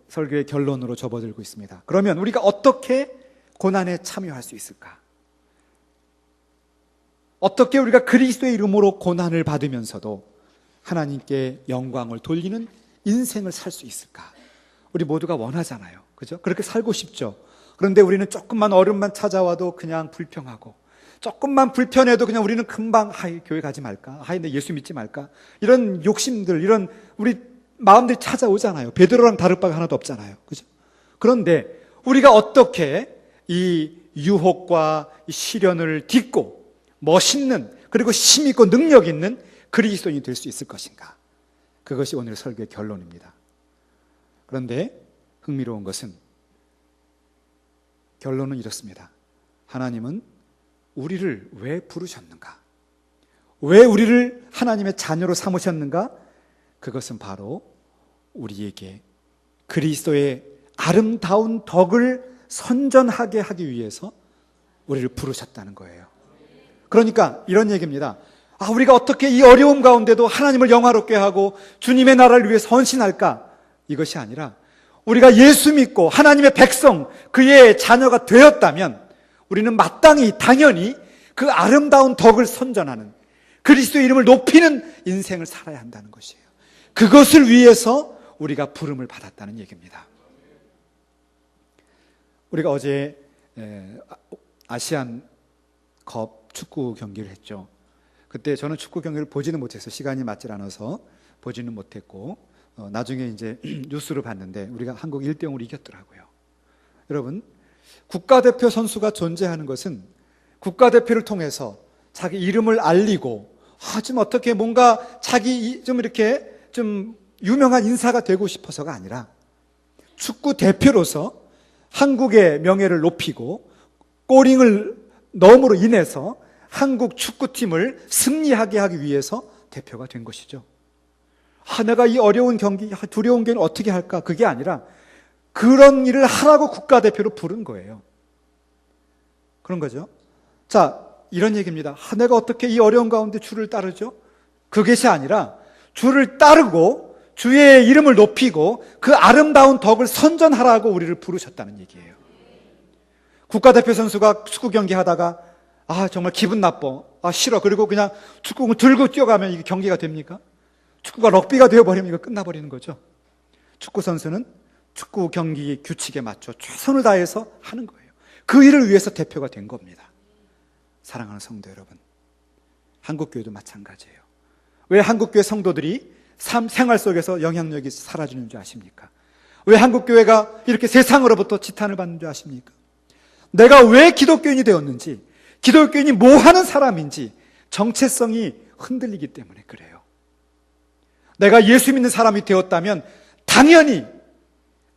설교의 결론으로 접어들고 있습니다. 그러면 우리가 어떻게 고난에 참여할 수 있을까? 어떻게 우리가 그리스도의 이름으로 고난을 받으면서도 하나님께 영광을 돌리는 인생을 살 수 있을까? 우리 모두가 원하잖아요. 그죠? 그렇게 살고 싶죠. 그런데 우리는 조금만 어려움만 찾아와도 그냥 불평하고, 조금만 불편해도 그냥 우리는 금방 교회 가지 말까? 내 예수 믿지 말까? 이런 욕심들, 이런 우리 마음들이 찾아오잖아요. 베드로랑 다를 바가 하나도 없잖아요. 그죠? 그런데 우리가 어떻게 이 유혹과 이 시련을 딛고 멋있는, 그리고 힘있고 능력 있는 그리스도인이 될 수 있을 것인가? 그것이 오늘 설교의 결론입니다. 그런데 흥미로운 것은 결론은 이렇습니다. 하나님은 우리를 왜 부르셨는가? 왜 우리를 하나님의 자녀로 삼으셨는가? 그것은 바로 우리에게 그리스도의 아름다운 덕을 선전하게 하기 위해서 우리를 부르셨다는 거예요. 그러니까 이런 얘기입니다. 우리가 어떻게 이 어려움 가운데도 하나님을 영화롭게 하고 주님의 나라를 위해서 헌신할까? 이것이 아니라 우리가 예수 믿고 하나님의 백성, 그의 자녀가 되었다면 우리는 마땅히 당연히 그 아름다운 덕을 선전하는, 그리스도의 이름을 높이는 인생을 살아야 한다는 것이에요. 그것을 위해서 우리가 부름을 받았다는 얘기입니다. 우리가 어제 아시안컵 축구 경기를 했죠. 그때 저는 축구 경기를 보지는 못해서, 시간이 맞질 않아서 보지는 못했고, 나중에 뉴스를 봤는데 우리가 한국 1대0으로 이겼더라고요. 여러분, 국가대표 선수가 존재하는 것은 국가대표를 통해서 자기 이름을 알리고, 좀 어떻게 뭔가 자기 좀 유명한 인사가 되고 싶어서가 아니라 축구 대표로서 한국의 명예를 높이고 골잉을 넣음으로 인해서 한국 축구팀을 승리하게 하기 위해서 대표가 된 것이죠. 내가 이 어려운 경기, 두려운 경기를 어떻게 할까? 그게 아니라 그런 일을 하라고 국가대표로 부른 거예요. 그런 거죠. 자, 이런 얘기입니다. 내가 어떻게 이 어려운 가운데 주를 따르죠? 그것이 아니라 주를 따르고 주의 이름을 높이고 그 아름다운 덕을 선전하라고 우리를 부르셨다는 얘기예요. 국가대표 선수가 축구 경기 하다가 정말 기분 나빠. 싫어. 그리고 그냥 축구공 들고 뛰어가면 이게 경기가 됩니까? 축구가 럭비가 되어버리면 이거 끝나버리는 거죠. 축구 선수는 축구 경기 규칙에 맞춰 최선을 다해서 하는 거예요. 그 일을 위해서 대표가 된 겁니다. 사랑하는 성도 여러분, 한국교회도 마찬가지예요. 왜 한국교회 성도들이 생활 속에서 영향력이 사라지는 줄 아십니까? 왜 한국교회가 이렇게 세상으로부터 지탄을 받는 줄 아십니까? 내가 왜 기독교인이 되었는지, 기독교인이 뭐 하는 사람인지 정체성이 흔들리기 때문에 그래요. 내가 예수 믿는 사람이 되었다면 당연히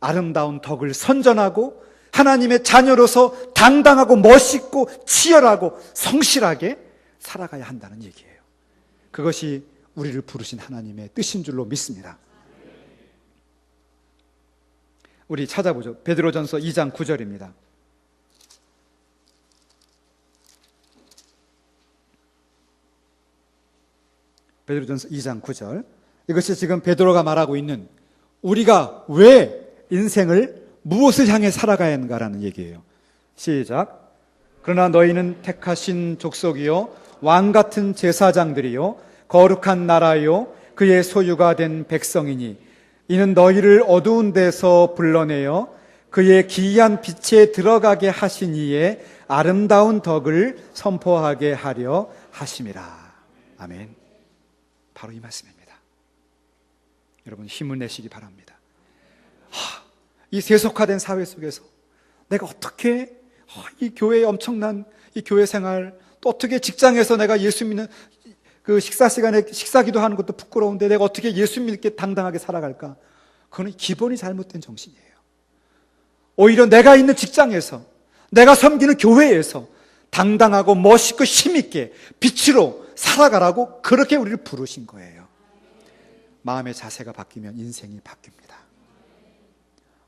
아름다운 덕을 선전하고 하나님의 자녀로서 당당하고 멋있고 치열하고 성실하게 살아가야 한다는 얘기예요. 그것이 우리를 부르신 하나님의 뜻인 줄로 믿습니다. 우리 찾아보죠. 베드로전서 2장 9절입니다. 베드로전서 2장 9절. 이것이 지금 베드로가 말하고 있는 우리가 왜 인생을 무엇을 향해 살아가야 하는가라는 얘기예요. 시작. 그러나 너희는 택하신 족속이요 왕같은 제사장들이요 거룩한 나라요 그의 소유가 된 백성이니 이는 너희를 어두운 데서 불러내어 그의 기이한 빛에 들어가게 하신 이의 아름다운 덕을 선포하게 하려 하심이라. 아멘. 바로 이 말씀입니다. 여러분 힘을 내시기 바랍니다. 이 세속화된 사회 속에서 내가 어떻게 이 교회의 엄청난 이 교회 생활, 또 어떻게 직장에서 내가 예수 믿는 그 식사 시간에 식사기도 하는 것도 부끄러운데 내가 어떻게 예수 믿게 당당하게 살아갈까? 그건 기본이 잘못된 정신이에요. 오히려 내가 있는 직장에서, 내가 섬기는 교회에서 당당하고 멋있고 힘있게 빛으로 살아가라고 그렇게 우리를 부르신 거예요. 마음의 자세가 바뀌면 인생이 바뀝니다.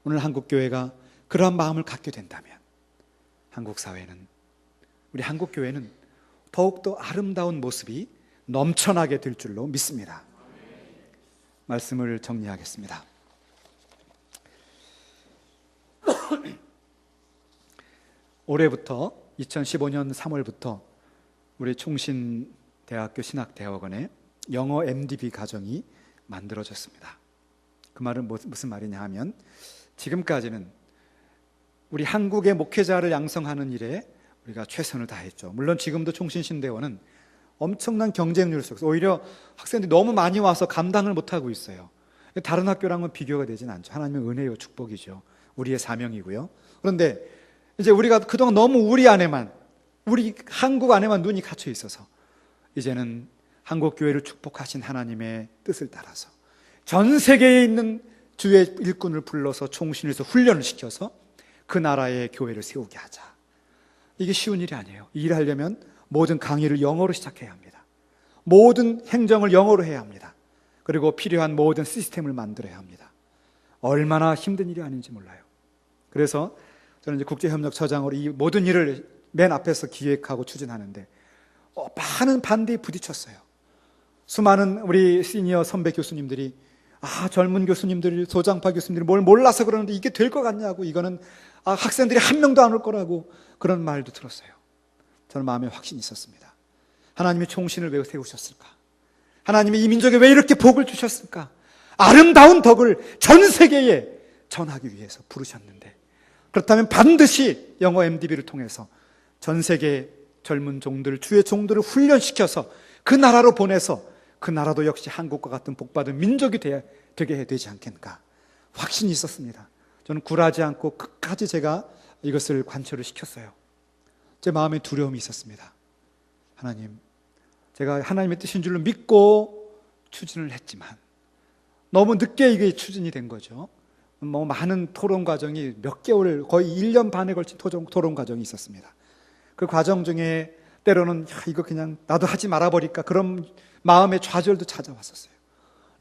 오늘 한국교회가 그러한 마음을 갖게 된다면 한국 사회는, 우리 한국교회는 더욱더 아름다운 모습이 넘쳐나게 될 줄로 믿습니다. 말씀을 정리하겠습니다. 올해부터 2015년 3월부터 우리 총신대학교 신학대학원에 영어 MDB 과정이 만들어졌습니다. 그 말은 무슨 말이냐 하면 지금까지는 우리 한국의 목회자를 양성하는 일에 우리가 최선을 다했죠. 물론 지금도 총신신대원은 엄청난 경쟁률 속에서 오히려 학생들이 너무 많이 와서 감당을 못하고 있어요. 다른 학교랑은 비교가 되진 않죠. 하나님의 은혜요 축복이죠. 우리의 사명이고요. 그런데 이제 우리가 그동안 너무 우리 한국 안에만 눈이 갇혀 있어서 이제는 한국교회를 축복하신 하나님의 뜻을 따라서 전 세계에 있는 주의 일꾼을 불러서 총신에서 훈련을 시켜서 그 나라의 교회를 세우게 하자. 이게 쉬운 일이 아니에요. 이 일을 하려면 모든 강의를 영어로 시작해야 합니다. 모든 행정을 영어로 해야 합니다. 그리고 필요한 모든 시스템을 만들어야 합니다. 얼마나 힘든 일이 아닌지 몰라요. 그래서 저는 이제 국제협력처장으로 이 모든 일을 맨 앞에서 기획하고 추진하는데 많은 반대에 부딪혔어요. 수많은 우리 시니어 선배 교수님들이 젊은 교수님들이, 소장파 교수님들이 뭘 몰라서 그러는데 이게 될 것 같냐고, 이거는 학생들이 한 명도 안 올 거라고 그런 말도 들었어요. 저는 마음에 확신이 있었습니다. 하나님이 총신을 왜 세우셨을까? 하나님이 이 민족에 왜 이렇게 복을 주셨을까? 아름다운 덕을 전 세계에 전하기 위해서 부르셨는데, 그렇다면 반드시 영어 MDB를 통해서 전 세계 젊은 종들, 주의 종들을 훈련시켜서 그 나라로 보내서 그 나라도 역시 한국과 같은 복받은 민족이 되게 해야 되지 않겠는가 확신이 있었습니다. 저는 굴하지 않고 끝까지 제가 이것을 관철을 시켰어요. 제 마음에 두려움이 있었습니다. 하나님, 제가 하나님의 뜻인 줄로 믿고 추진을 했지만 너무 늦게 이게 추진이 된 거죠. 많은 토론 과정이 몇 개월, 거의 1년 반에 걸친 토론 과정이 있었습니다. 그 과정 중에 때로는 이거 그냥 나도 하지 말아버릴까, 그런 마음의 좌절도 찾아왔었어요.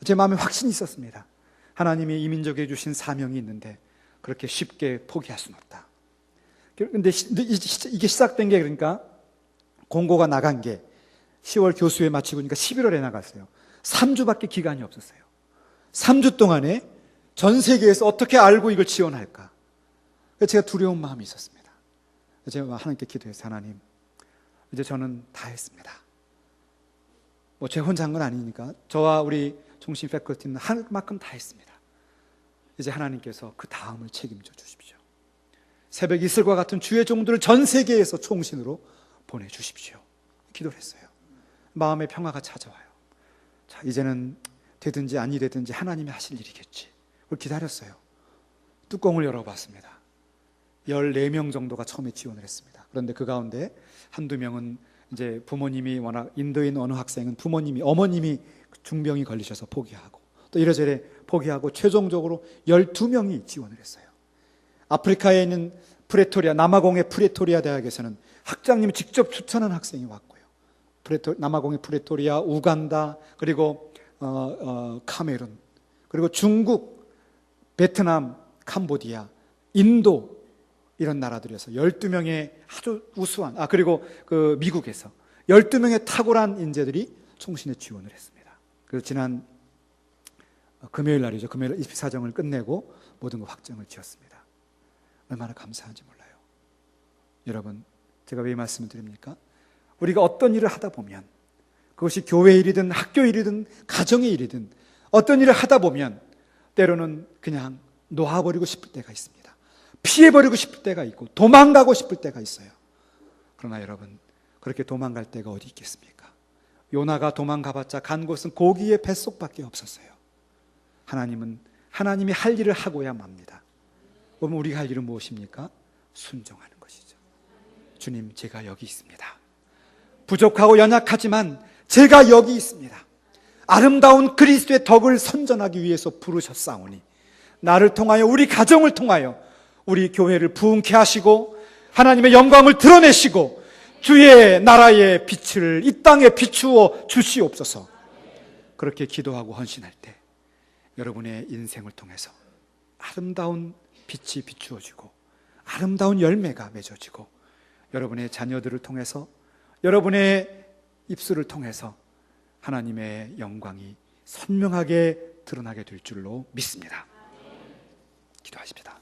제 마음에 확신이 있었습니다. 하나님이 이 민족에 주신 사명이 있는데 그렇게 쉽게 포기할 수는 없다. 그런데 이게 시작된 게, 그러니까 공고가 나간 게 10월 교수회 마치고 그러니까 11월에 나갔어요. 3주밖에 기간이 없었어요. 3주 동안에 전 세계에서 어떻게 알고 이걸 지원할까? 제가 두려운 마음이 있었습니다. 제가 하나님께 기도해서, 하나님, 이제 저는 다 했습니다. 뭐 제 혼자 한 건 아니니까 저와 우리 종신 패컬티는 할 만큼 다 했습니다. 이제 하나님께서 그 다음을 책임져 주십시오. 새벽 이슬과 같은 주의 종들을 전 세계에서 총신으로 보내주십시오. 기도를 했어요. 마음의 평화가 찾아와요. 자, 이제는 되든지 아니 되든지 하나님이 하실 일이겠지. 그걸 기다렸어요. 뚜껑을 열어봤습니다. 14명 정도가 처음에 지원을 했습니다. 그런데 그 가운데 한두 명은 이제 부모님이 워낙 인도인 어느 학생은 어머님이 중병이 걸리셔서 포기하고, 또 이래저래 포기하고 최종적으로 12명이 지원을 했어요. 아프리카에 있는 남아공의 프레토리아 대학에서는 학장님이 직접 추천한 학생이 왔고요. 남아공의 프레토리아, 우간다, 그리고 카메룬, 그리고 중국, 베트남, 캄보디아, 인도, 이런 나라들에서 12명의 아주 우수한, 그리고 그 미국에서 12명의 탁월한 인재들이 총신에 지원을 했습니다. 그래서 지난 금요일 날이죠. 금요일 입사정을 끝내고 모든 걸 확정을 지었습니다. 얼마나 감사한지 몰라요. 여러분, 제가 왜 이 말씀을 드립니까? 우리가 어떤 일을 하다 보면, 그것이 교회 일이든 학교 일이든 가정의 일이든 어떤 일을 하다 보면 때로는 그냥 놓아버리고 싶을 때가 있습니다. 피해버리고 싶을 때가 있고 도망가고 싶을 때가 있어요. 그러나 여러분, 그렇게 도망갈 때가 어디 있겠습니까? 요나가 도망가봤자 간 곳은 고기의 뱃속밖에 없었어요. 하나님이 할 일을 하고야 맙니다. 그러면 우리가 할 일은 무엇입니까? 순종하는 것이죠. 주님, 제가 여기 있습니다. 부족하고 연약하지만 제가 여기 있습니다. 아름다운 그리스도의 덕을 선전하기 위해서 부르셨사오니 나를 통하여, 우리 가정을 통하여 우리 교회를 부흥케 하시고 하나님의 영광을 드러내시고 주의 나라의 빛을 이 땅에 비추어 주시옵소서. 그렇게 기도하고 헌신할 때 여러분의 인생을 통해서 아름다운 빛이 비추어지고 아름다운 열매가 맺어지고 여러분의 자녀들을 통해서, 여러분의 입술을 통해서 하나님의 영광이 선명하게 드러나게 될 줄로 믿습니다. 기도하십시다.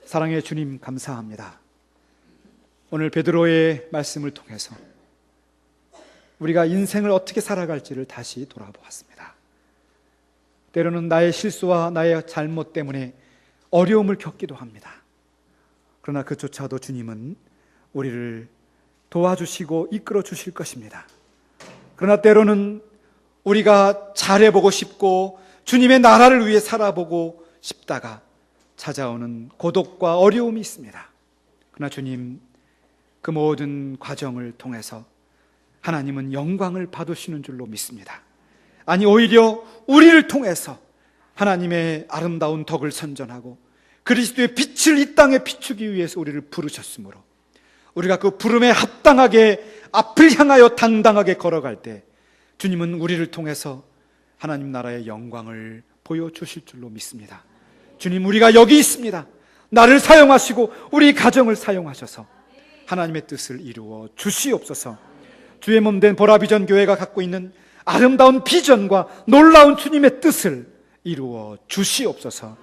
사랑의 주님, 감사합니다. 오늘 베드로의 말씀을 통해서 우리가 인생을 어떻게 살아갈지를 다시 돌아보았습니다. 때로는 나의 실수와 나의 잘못 때문에 어려움을 겪기도 합니다. 그러나 그조차도 주님은 우리를 도와주시고 이끌어 주실 것입니다. 그러나 때로는 우리가 잘해보고 싶고 주님의 나라를 위해 살아보고 싶다가 찾아오는 고독과 어려움이 있습니다. 그러나 주님, 그 모든 과정을 통해서 하나님은 영광을 받으시는 줄로 믿습니다. 아니, 오히려 우리를 통해서 하나님의 아름다운 덕을 선전하고 그리스도의 빛을 이 땅에 비추기 위해서 우리를 부르셨으므로 우리가 그 부름에 합당하게 앞을 향하여 당당하게 걸어갈 때 주님은 우리를 통해서 하나님 나라의 영광을 보여주실 줄로 믿습니다. 주님, 우리가 여기 있습니다. 나를 사용하시고 우리 가정을 사용하셔서 하나님의 뜻을 이루어 주시옵소서. 주의 몸 된 보라비전 교회가 갖고 있는 아름다운 비전과 놀라운 주님의 뜻을 이루어 주시옵소서.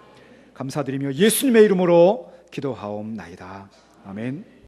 감사드리며 예수님의 이름으로 기도하옵나이다. 아멘.